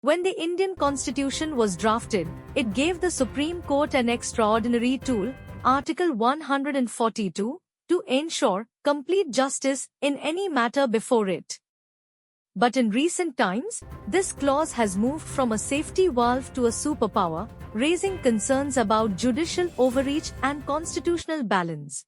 When the Indian Constitution was drafted, it gave the Supreme Court an extraordinary tool, Article 142, to ensure complete justice in any matter before it. But in recent times, this clause has moved from a safety valve to a superpower, raising concerns about judicial overreach and constitutional balance.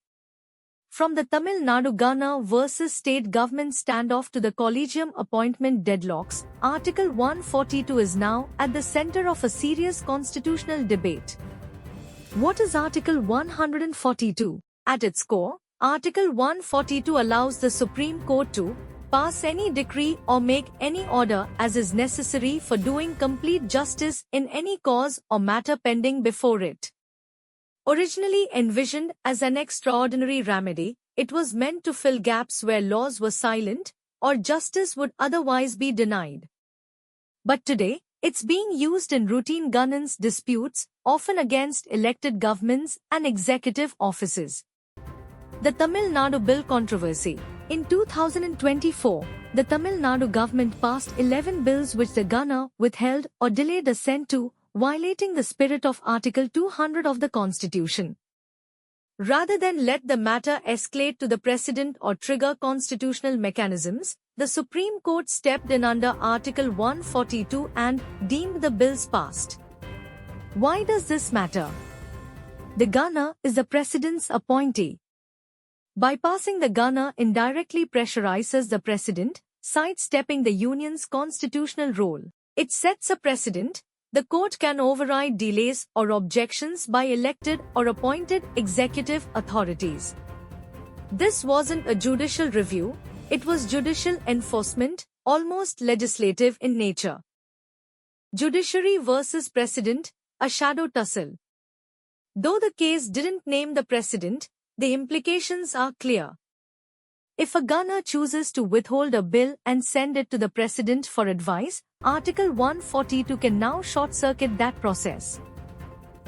From the Tamil Nadu Ghana versus state government standoff to the collegium appointment deadlocks, Article 142 is now at the center of a serious constitutional debate. What is Article 142? At its core, Article 142 allows the Supreme Court to pass any decree or make any order as is necessary for doing complete justice in any cause or matter pending before it. Originally envisioned as an extraordinary remedy, it was meant to fill gaps where laws were silent or justice would otherwise be denied. But today, it's being used in routine governance disputes, often against elected governments and executive offices. The Tamil Nadu Bill controversy. In 2024, the Tamil Nadu government passed 11 bills which the Ghana withheld or delayed assent to, violating the spirit of Article 200 of the Constitution. Rather than let the matter escalate to the President or trigger constitutional mechanisms, the Supreme Court stepped in under Article 142 and deemed the bills passed. Why does this matter? The Ghana is the President's appointee. Bypassing the Ghana indirectly pressurizes the President, sidestepping the Union's constitutional role. It sets a precedent. The court can override delays or objections by elected or appointed executive authorities. This wasn't a judicial review, it was judicial enforcement, almost legislative in nature. Judiciary versus President, a shadow tussle. Though the case didn't name the President, the implications are clear. If a Ghana chooses to withhold a bill and send it to the President for advice, Article 142 can now short-circuit that process.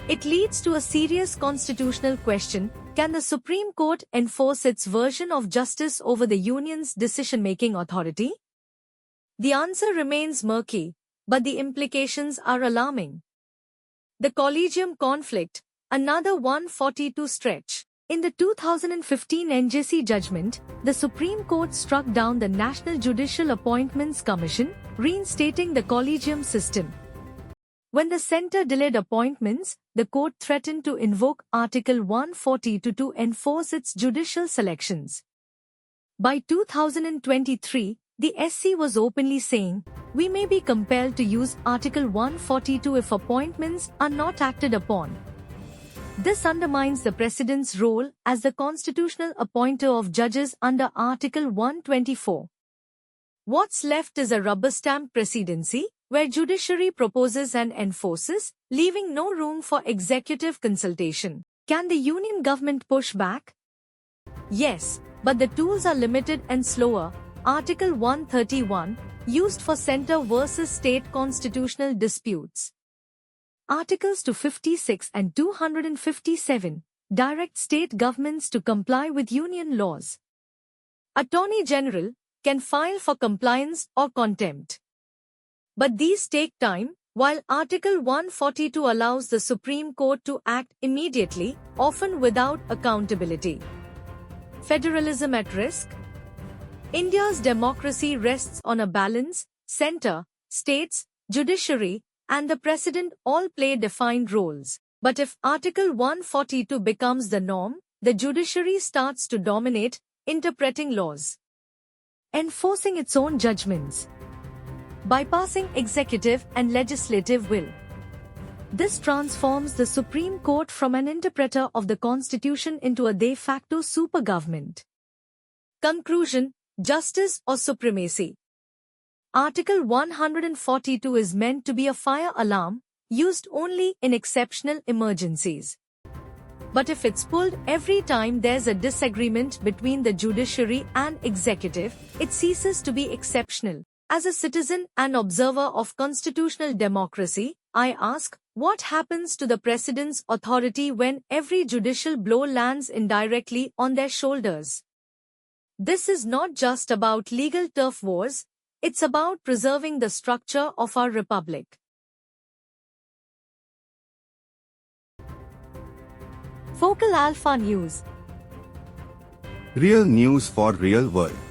It leads to a serious constitutional question: can the Supreme Court enforce its version of justice over the Union's decision-making authority? The answer remains murky, but the implications are alarming. The collegium conflict, another 142 stretch. In the 2015 NJC judgment, the Supreme Court struck down the National Judicial Appointments Commission, reinstating the collegium system. When the centre delayed appointments, the court threatened to invoke Article 142 to enforce its judicial selections. By 2023, the SC was openly saying, "We may be compelled to use Article 142 if appointments are not acted upon." This undermines the President's role as the constitutional appointer of judges under Article 124. What's left is a rubber-stamp presidency, where judiciary proposes and enforces, leaving no room for executive consultation. Can the Union government push back? Yes, but the tools are limited and slower. Article 131, used for centre versus state constitutional disputes. Articles 256 and 257 direct state governments to comply with union laws. Attorney General can file for compliance or contempt. But these take time, while Article 142 allows the Supreme Court to act immediately, often without accountability. Federalism at risk? India's democracy rests on a balance. Centre, states, judiciary, and the President all play defined roles. But if Article 142 becomes the norm, the judiciary starts to dominate, interpreting laws, enforcing its own judgments, bypassing executive and legislative will. This transforms the Supreme Court from an interpreter of the Constitution into a de facto super-government. Conclusion: justice or supremacy? Article 142 is meant to be a fire alarm, used only in exceptional emergencies. But if it's pulled every time there's a disagreement between the judiciary and executive, it ceases to be exceptional. As a citizen and observer of constitutional democracy, I ask, what happens to the President's authority when every judicial blow lands indirectly on their shoulders? This is not just about legal turf wars, It's about preserving the structure of our republic. Focal Alpha News. Real news for real world.